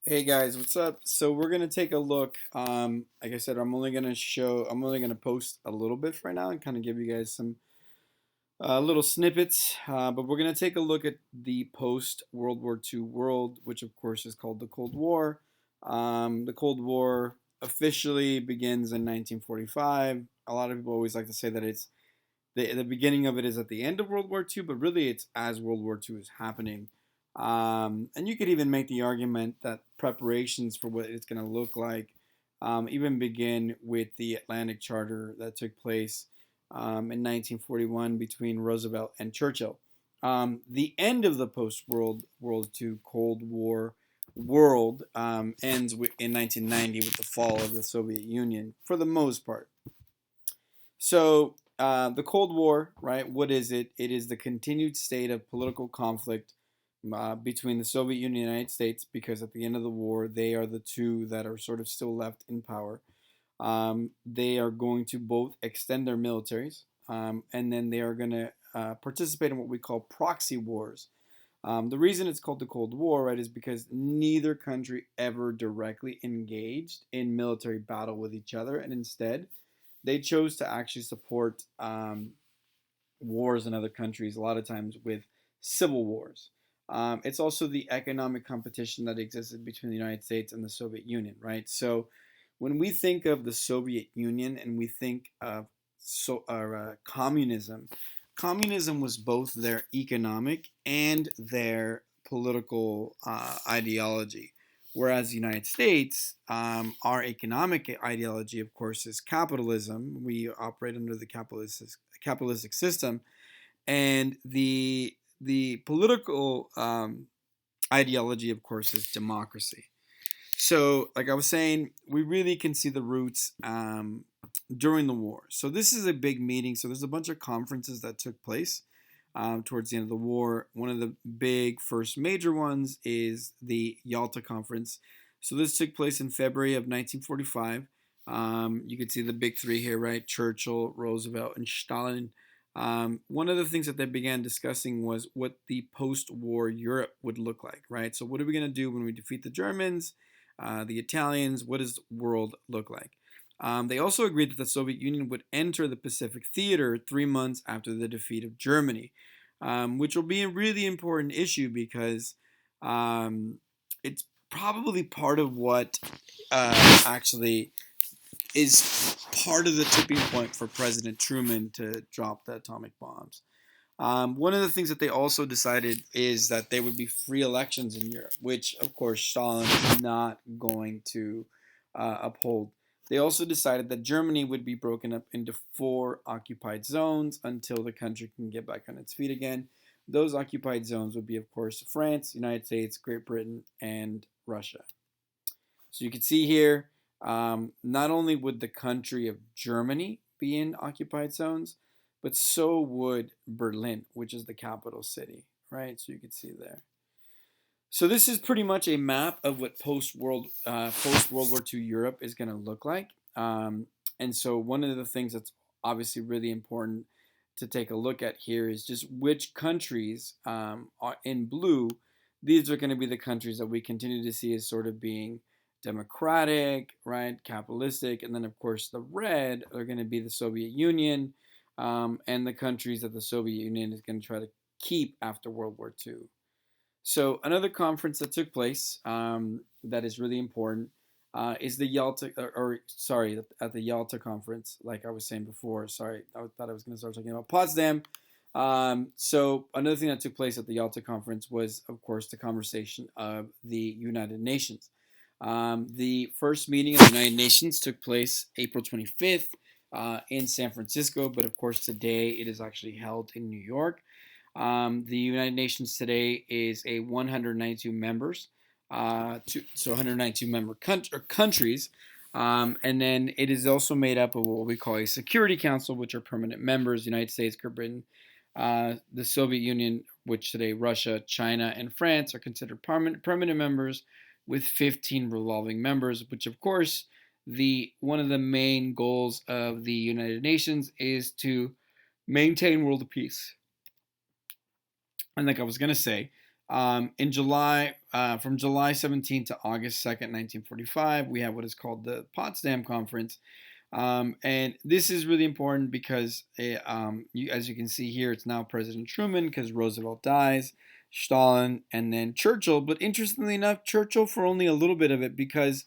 Hey guys, what's up? So we're gonna take a look. Like I said, I'm only gonna post a little bit for right now and kind of give you guys some little snippets. But we're gonna take a look at the post World War II world, which of course is called the Cold War. The Cold War officially begins in 1945. A lot of people always like to say that it's the beginning of it is at the end of World War II, but really it's as World War II is happening. And you could even make the argument that preparations for what it's going to look like even begin with the Atlantic Charter that took place in 1941 between Roosevelt and Churchill. The end of the post World II Cold War world ends in 1990 with the fall of the Soviet Union for the most part. So the Cold War, right? What is it? It is the continued state of political conflict between the Soviet Union and the United States, because at the end of the war, they are the two that are sort of still left in power. They are going to both extend their militaries, and then they are going to participate in what we call proxy wars. The reason it's called the Cold War, right, is because neither country ever directly engaged in military battle with each other, and instead they chose to actually support wars in other countries, a lot of times with civil wars. It's also the economic competition that existed between the United States and the Soviet Union, right? So when we think of the Soviet Union and we think of communism, communism was both their economic and their political ideology. Whereas the United States, our economic ideology, of course, is capitalism. We operate under the capitalistic system, and the political ideology, of course, is democracy. So, like I was saying, we really can see the roots during the war. So this is a big meeting. So there's a bunch of conferences that took place towards the end of the war. One of the big first major ones is the Yalta Conference. So this took place in February of 1945. You can see the big three here, right? Churchill, Roosevelt, and Stalin. One of the things that they began discussing was what the post-war Europe would look like, right? So what are we going to do when we defeat the Germans, the Italians? What does the world look like? They also agreed that the Soviet Union would enter the Pacific Theater 3 months after the defeat of Germany, which will be a really important issue because um, it's probably part of what actually is part of the tipping point for President Truman to drop the atomic bombs. One of the things that they also decided is that there would be free elections in Europe, which, of course, Stalin is not going to uphold. They also decided that Germany would be broken up into four occupied zones until the country can get back on its feet again. Those occupied zones would be, of course, France, United States, Great Britain, and Russia. So you can see here, not only would the country of Germany be in occupied zones, but so would Berlin, which is the capital city, right? So you can see there. So this is pretty much a map of what post World War II Europe is going to look like. And so one of the things that's obviously really important to take a look at here is just which countries are in blue. These are going to be the countries that we continue to see as sort of being democratic, right, capitalistic, and then of course the red are going to be the Soviet Union and the countries that the Soviet Union is going to try to keep after World War II. So another conference that took place that is really important is the Yalta, or sorry, at the Yalta conference. Like I was saying before, sorry, I thought I was going to start talking about Potsdam. So another thing that took place at the Yalta conference was, of course, the conversation of the United Nations. The first meeting of the United Nations took place April 25th in San Francisco, but of course today it is actually held in New York. The United Nations today is a 192 members, so 192 member countries, and then it is also made up of what we call a Security Council, which are permanent members: the United States, Great Britain, the Soviet Union, which today Russia, China, and France are considered permanent members, with 15 revolving members. Which, of course, the one of the main goals of the United Nations is to maintain world peace. And like I was gonna say, In July, from July 17th to August 2nd, 1945, we have what is called the Potsdam Conference. And this is really important because, as you can see here, it's now President Truman because Roosevelt dies, Stalin, and then Churchill. But interestingly enough, Churchill for only a little bit of it because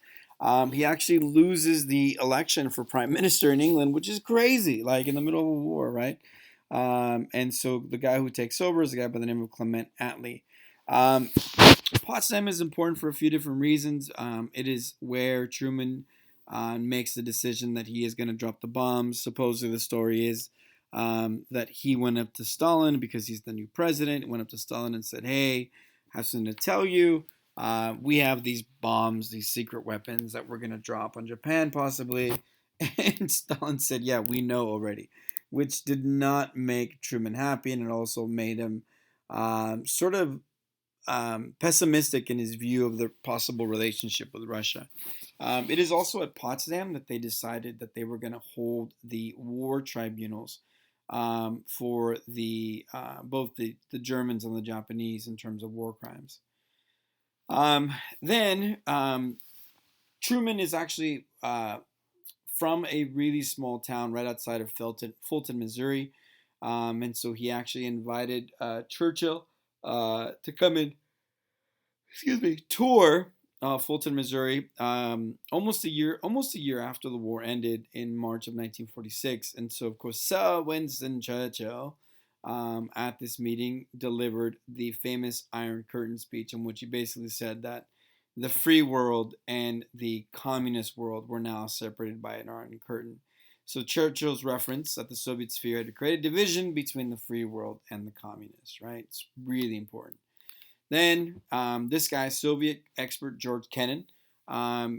he actually loses the election for prime minister in England, which is crazy, like in the middle of a war, right? And so the guy who takes over is a guy by the name of Clement Attlee. Um, Potsdam is important for a few different reasons. It is where Truman makes the decision that he is going to drop the bombs. Supposedly, the story is that he went up to Stalin because he's the new president. Went up to Stalin and said, "Hey, I have something to tell you. We have these bombs, these secret weapons that we're going to drop on Japan, possibly." And Stalin said, "Yeah, we know already," which did not make Truman happy, and it also made him sort of pessimistic in his view of the possible relationship with Russia. It is also at Potsdam that they decided that they were going to hold the war tribunals for the both the Germans and the Japanese in terms of war crimes. Then Truman is actually from a really small town right outside of Fulton, Missouri, and so he actually invited Churchill to come in, excuse me, tour Fulton, Missouri, almost a year after the war ended in March of 1946. And so, of course, Sir Winston Churchill at this meeting delivered the famous Iron Curtain speech, in which he basically said that the free world and the communist world were now separated by an Iron Curtain. So Churchill's reference that the Soviet sphere had created division between the free world and the communists, right? It's really important. Then this guy, Soviet expert George Kennan,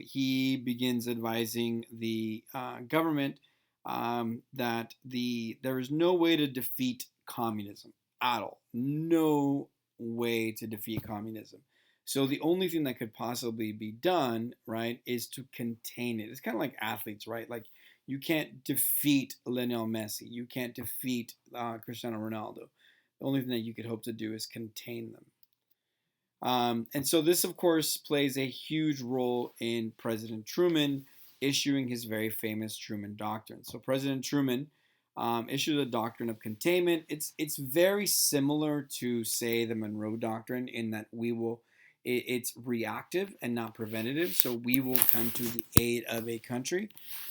he begins advising the government that there is no way to defeat communism at all. No way to defeat communism. So the only thing that could possibly be done, right, is to contain it. It's kind of like athletes, right? Like you can't defeat Lionel Messi. You can't defeat Cristiano Ronaldo. The only thing that you could hope to do is contain them. And so this, of course, plays a huge role in President Truman issuing his very famous Truman Doctrine. So President Truman issued a doctrine of containment. It's very similar to, say, the Monroe Doctrine in that it's reactive and not preventative. So we will come to the aid of a country.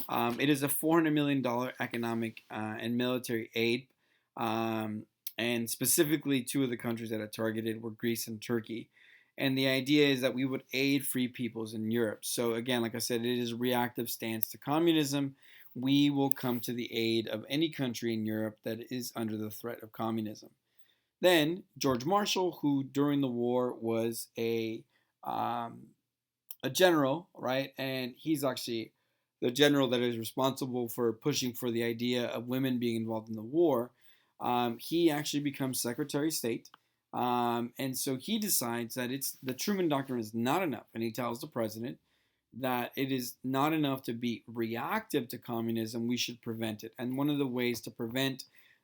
It is a $400 million economic and military aid. And specifically, two of the countries that it targeted were Greece and Turkey. And the idea is that we would aid free peoples in Europe. So again, like I said, it is a reactive stance to communism. We will come to the aid of any country in Europe that is under the threat of communism. Then George Marshall, who during the war was a general, right? And he's actually the general that is responsible for pushing for the idea of women being involved in the war. He actually becomes Secretary of State. And so he decides that the Truman Doctrine is not enough. And he tells the president that it is not enough to be reactive to communism. We should prevent it. And one of the ways to prevent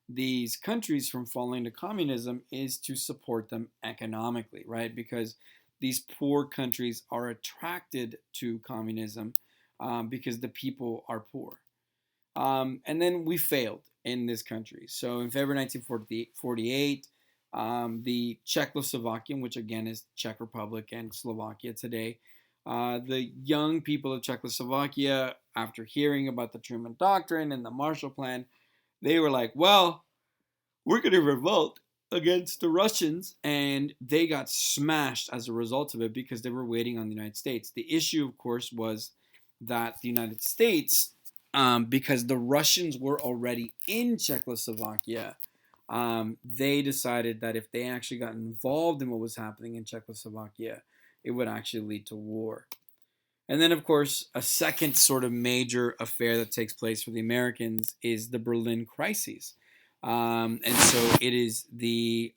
these countries from falling to communism is to support them economically, right? Because these poor countries are attracted to communism because the people are poor. And then we failed in this country. So in February 1948, the Czechoslovakian, which again is Czech Republic and Slovakia today, the young people of Czechoslovakia, after hearing about the Truman Doctrine and the Marshall Plan, they were like, well, we're going to revolt against the Russians. And they got smashed as a result of it because they were waiting on the United States. The issue, of course, was that the United States, because the Russians were already in Czechoslovakia, they decided that if they actually got involved in what was happening in Czechoslovakia, it would actually lead to war. And then, of course, a second sort of major affair that takes place for the Americans is the Berlin Crisis. And so it is the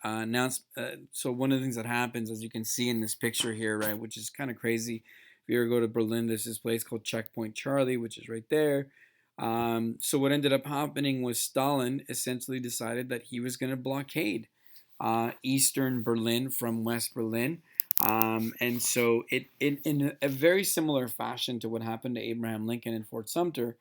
so one of the things that happens, as you can see in this picture here, right, which is kind of crazy. If you ever go to Berlin, there's this place called Checkpoint Charlie, which is right there. So what ended up happening was Stalin essentially decided that he was going to blockade eastern Berlin from West Berlin. And so in a very similar fashion to what happened to Abraham Lincoln and Fort Sumter,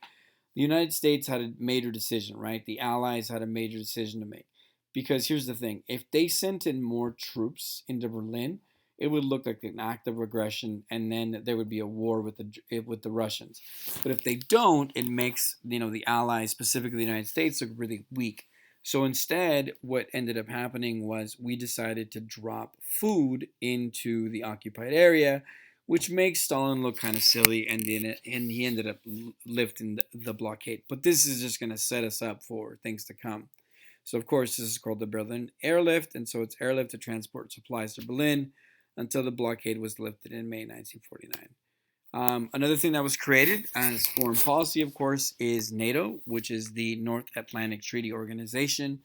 the United States had a major decision, right? The Allies had a major decision to make. Because here's the thing, if they sent in more troops into Berlin, it would look like an act of aggression, and then there would be a war with the Russians. But if they don't, it makes the Allies, specifically the United States, look really weak. So instead, what ended up happening was we decided to drop food into the occupied area, which makes Stalin look kind of silly, and he ended up lifting the blockade. But this is just going to set us up for things to come. So of course, this is called the Berlin Airlift, and so it's airlift to transport supplies to Berlin until the blockade was lifted in May 1949. Another thing that was created as foreign policy, of course, is NATO, which is the North Atlantic Treaty Organization.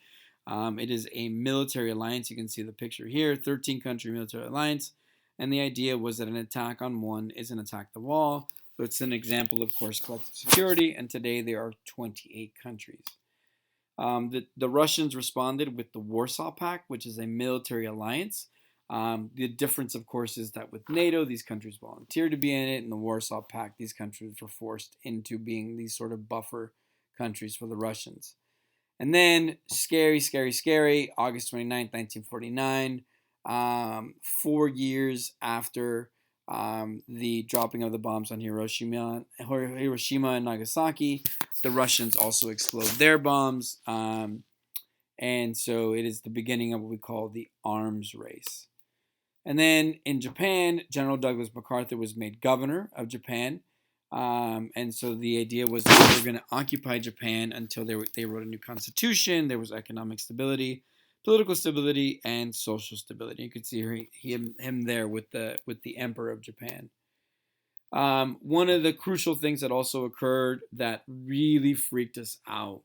It is a military alliance. You can see the picture here, 13-country military alliance. And the idea was that an attack on one is an attack of all. So it's an example, of course, collective security. And today there are 28 countries. The Russians responded with the Warsaw Pact, which is a military alliance. The difference, of course, is that with NATO, these countries volunteered to be in it. In the Warsaw Pact, these countries were forced into being these sort of buffer countries for the Russians. And then, scary, scary, scary, August 29th, 1949, 4 years after the dropping of the bombs on Hiroshima and Nagasaki, the Russians also explode their bombs. And so it is the beginning of what we call the arms race. And then in Japan, General Douglas MacArthur was made governor of Japan. And so the idea was that they were going to occupy Japan until they wrote a new constitution. There was economic stability, political stability, and social stability. You could see him there with the Emperor of Japan. One of the crucial things that also occurred that really freaked us out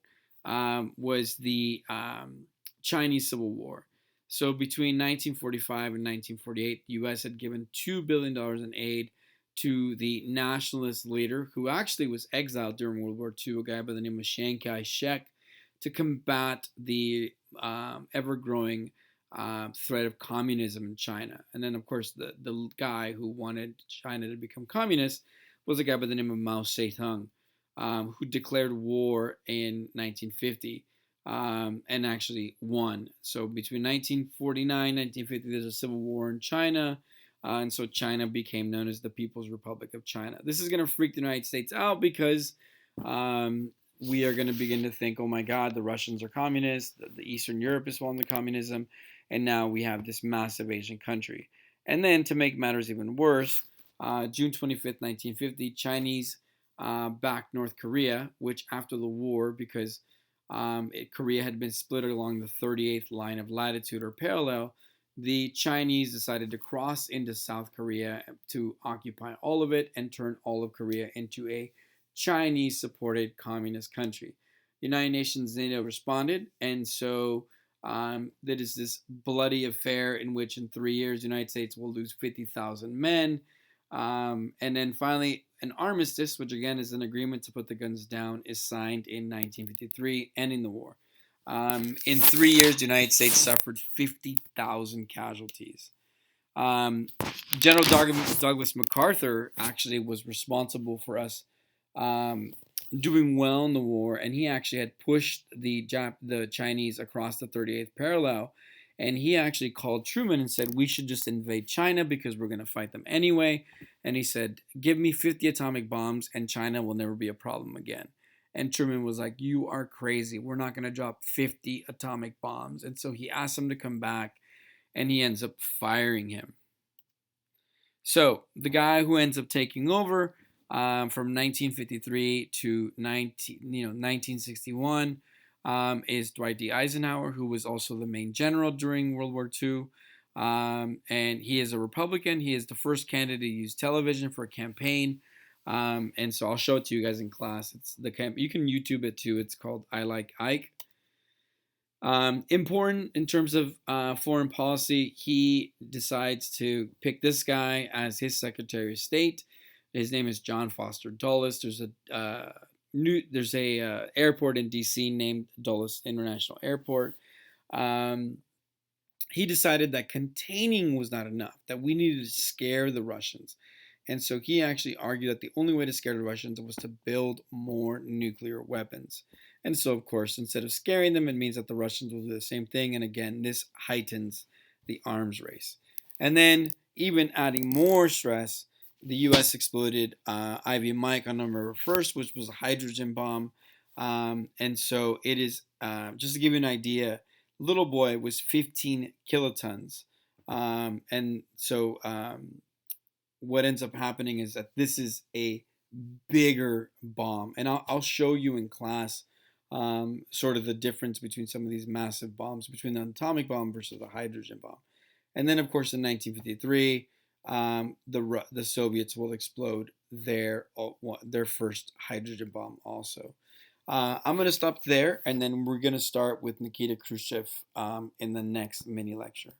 was the Chinese Civil War. So between 1945 and 1948, the U.S. had given $2 billion in aid to the nationalist leader who actually was exiled during World War II, a guy by the name of Chiang Kai-shek, to combat the ever-growing threat of communism in China. And then, of course, the guy who wanted China to become communist was a guy by the name of Mao Zedong, who declared war in 1950. And actually won. So between 1949 and 1950, there's a civil war in China. And so China became known as the People's Republic of China. This is going to freak the United States out because we are going to begin to think, oh my God, the Russians are communists. The Eastern Europe is falling to communism. And now we have this massive Asian country. And then to make matters even worse, June 25th, 1950, Chinese backed North Korea, which after the war, because Korea had been split along the 38th line of latitude or parallel, the Chinese decided to cross into South Korea to occupy all of it and turn all of Korea into a Chinese-supported communist country. The United Nations NATO responded, and so that is this bloody affair in which in 3 years the United States will lose 50,000 men. And then finally, an armistice, which again is an agreement to put the guns down, is signed in 1953, ending the war. In 3 years, the United States suffered 50,000 casualties. General Douglas MacArthur actually was responsible for us doing well in the war, and he actually had pushed the Chinese across the 38th parallel. And he actually called Truman and said, we should just invade China because we're going to fight them anyway. And he said, give me 50 atomic bombs and China will never be a problem again. And Truman was like, you are crazy. We're not going to drop 50 atomic bombs. And so he asked him to come back, and he ends up firing him. So the guy who ends up taking over from 1953 to 1961 is Dwight D. Eisenhower, who was also the main general during World War II. And he is a Republican. He is the first candidate to use television for a campaign. And so I'll show it to you guys in class. You can YouTube it too. It's called I Like Ike. Important in terms of foreign policy, he decides to pick this guy as his Secretary of State. His name is John Foster Dulles. There's a airport in D.C. named Dulles International Airport. he decided that containing was not enough, that we needed to scare the Russians. And so he actually argued that the only way to scare the Russians was to build more nuclear weapons. And so, of course, instead of scaring them, it means that the Russians will do the same thing. And again, this heightens the arms race. And then, even adding more stress, the U.S. exploded Ivy Mike on November 1st, which was a hydrogen bomb. And so, it is, just to give you an idea, Little Boy was 15 kilotons. And so, what ends up happening is that this is a bigger bomb. And I'll show you in class sort of the difference between some of these massive bombs, between the atomic bomb versus the hydrogen bomb. And then, of course, in 1953, the Soviets will explode their first hydrogen bomb also. I'm going to stop there, and then we're going to start with Nikita Khrushchev in the next mini lecture.